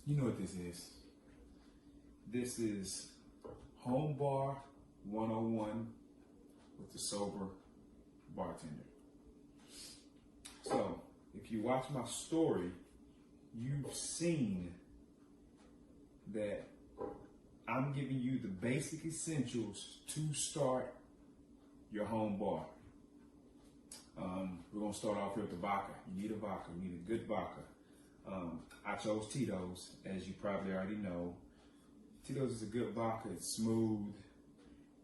You know what this is. This is Home Bar 101 with the sober bartender. So, if you watch my story, you've seen that I'm giving you the basic essentials to start your home bar. We're going to start off here with the vodka. You need a vodka. You need a good vodka. I chose Tito's, as you probably already know. Tito's is a good vodka. It's smooth,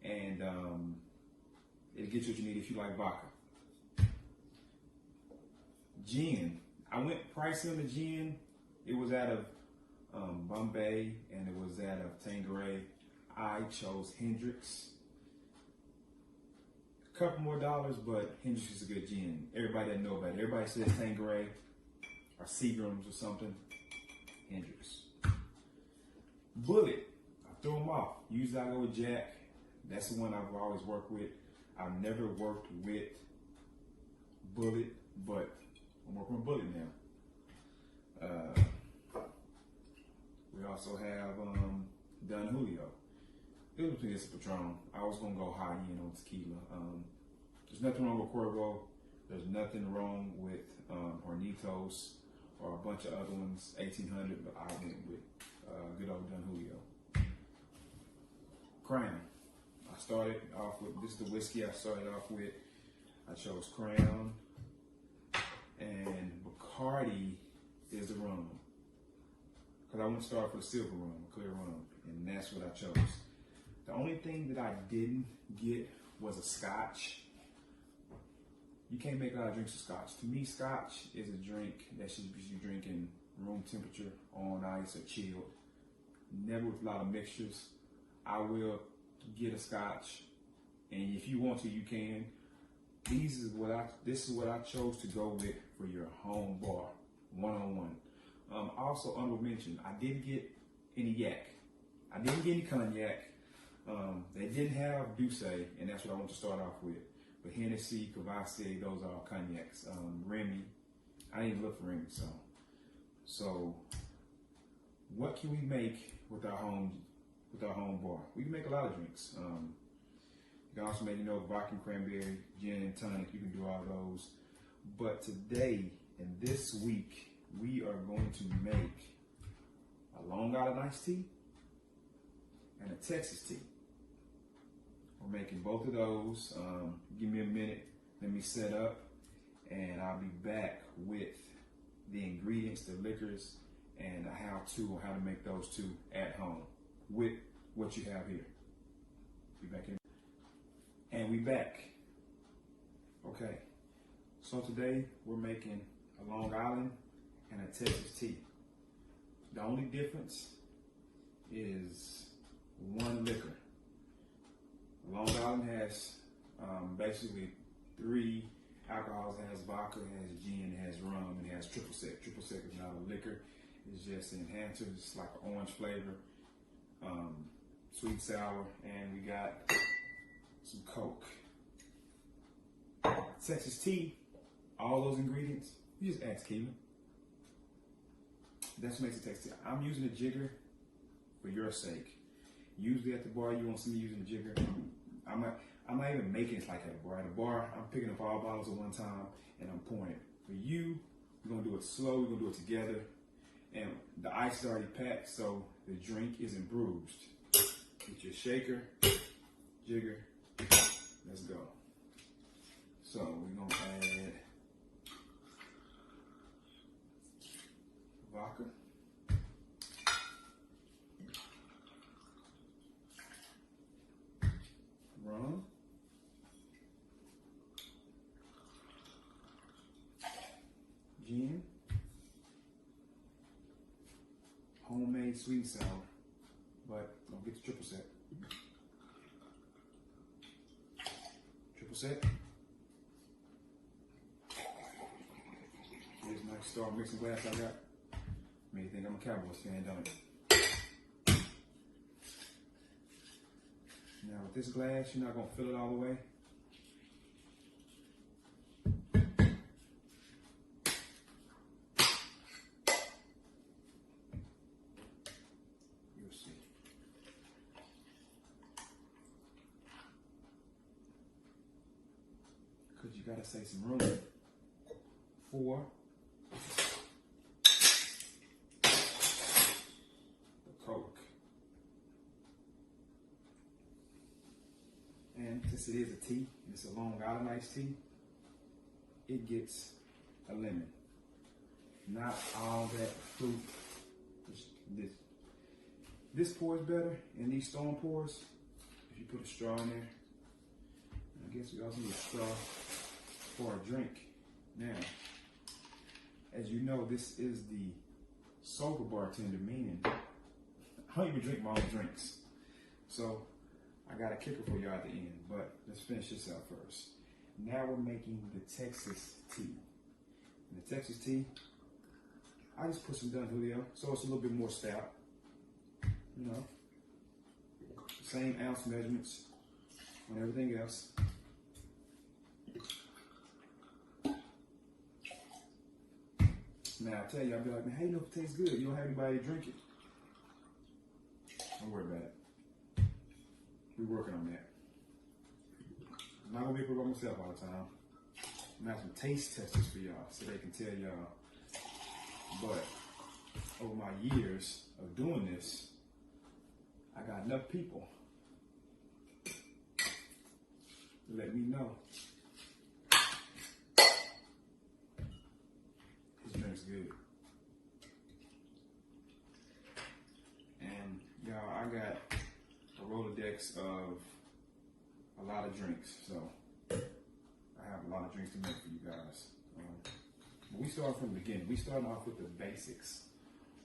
and it'll get you what you need if you like vodka. Gin. I went pricey on the gin. It was out of Bombay, and it was out of Tanqueray. I chose Hendrick's. A couple more dollars, but Hendrick's is a good gin. Everybody doesn't know about it. Everybody says Tanqueray or Seagram's or something. Hendrick's. Bulleit. I threw them off. Usually I go with Jack. That's the one I've always worked with. I've never worked with Bulleit, but I'm working with Bulleit now. We also have Don Julio. It was between this and Patron. I was gonna go high end on tequila. There's nothing wrong with Cuervo. There's nothing wrong with Hornitos or a bunch of other ones, 1800, but I went with good old Don Julio. Crown. I started off with, this is the whiskey I started off with. I chose Crown, and Bacardi is the rum. Because I went to start for the silver rum, clear rum, and that's what I chose. The only thing that I didn't get was a scotch. You can't make a lot of drinks with scotch. To me, scotch is a drink that should be drinking room temperature, on ice, or chilled. Never with a lot of mixtures. I will get a scotch, and if you want to, you can. This is what I chose to go with for your home bar, 101. Also, honorable mention, I didn't get any yak. I didn't get any cognac. They didn't have Douce, and that's what I want to start off with. But Hennessy, Courvoisier, those are all cognacs. Remy, I didn't even look for Remy. So what can we make with our home bar? We can make a lot of drinks. You can also make, vodka and cranberry, gin and tonic. You can do all those. But today and this week, we are going to make a Long Island iced tea and a Texas tea. We're making both of those. Give me a minute. Let me set up, and I'll be back with the ingredients, the liquors, and a how-to on how to make those two at home with what you have here. Be back in. And we back. Okay. So today we're making a Long Island and a Texas tea. The only difference is one liquor. Long Island has basically 3 alcohols. It has vodka, it has gin, it has rum, and it has triple sec. Triple sec is not a liquor. It's just an enhancer. It's like an orange flavor, sweet, sour, and we got some Coke. Texas tea, all those ingredients, you just add tequila. That's what makes it Texas tea. I'm using a jigger for your sake. Usually at the bar, you won't see me using a jigger. I'm not even making it like at a bar. At a bar, I'm picking up all bottles at one time and I'm pouring it. For you, we're gonna do it slow, we're gonna do it together. And the ice is already packed, so the drink isn't bruised. Get your shaker, jigger, let's go. So we're gonna add vodka. Rum. Gin. Homemade sweet and sour, but don't get the triple sec. Triple sec. Here's my star mixing glass I got. Made you think I'm a Cowboys fan, don't it? Now with this glass, you're not gonna fill it all the way. because you gotta save some room for the Coke. And since it is a tea, and it's a Long Island iced tea, it gets a lemon. Not all that fruit. This pours better, and these Storm pours, if you put a straw in there. I guess we also need a straw for a drink. Now, as you know, this is the sober bartender, meaning I don't even drink my own drinks. So I got a kicker for y'all at the end, but let's finish this out first. Now we're making the Texas tea. And the Texas tea, I just put some Don Julio, so it's a little bit more stout. You know, same ounce measurements on everything else. Now I tell you, I'll be like, man, how you know if it tastes good? You don't have anybody to drink it. Don't worry about it. We're working on that. I'm not gonna be able to myself all the time. I'm gonna have some taste testers for y'all so they can tell y'all. But over my years of doing this, I got enough people to let me know this drink's good. And y'all, I got a Rolodex of a lot of drinks, so I have a lot of drinks to make for you guys. But we start from the beginning. We start off with the basics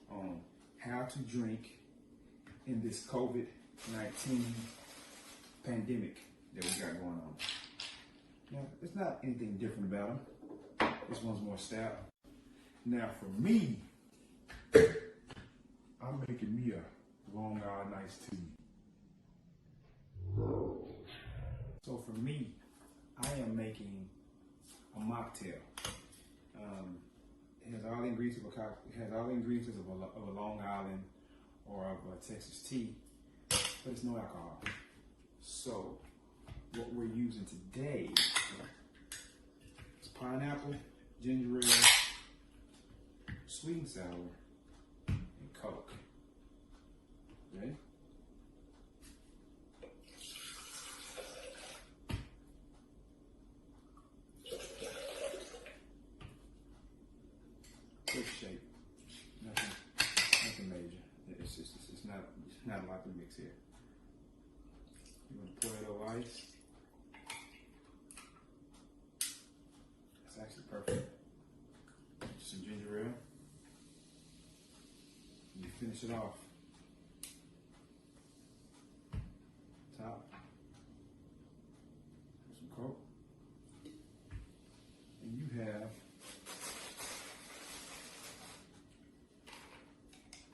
on how to drink in this COVID-19 pandemic that we got going on. Now, there's not anything different about them. This one's more stout. Now, for me, I'm making me a Long Island iced tea. So for me, I am making a mocktail. It has all the ingredients of a Long Island or of a Texas tea, but it's no alcohol. So what we're using today is pineapple, ginger ale, sweet and sour, and Coke. Okay? Quick shape, nothing major. It's not a lot to mix here. You want to pour it over ice. That's actually perfect. Just some ginger ale. You finish it off. Top. Some Coke. And you have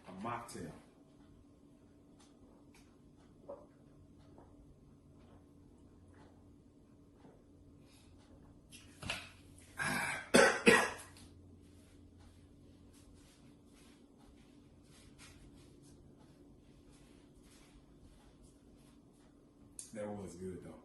a mocktail. That was good though.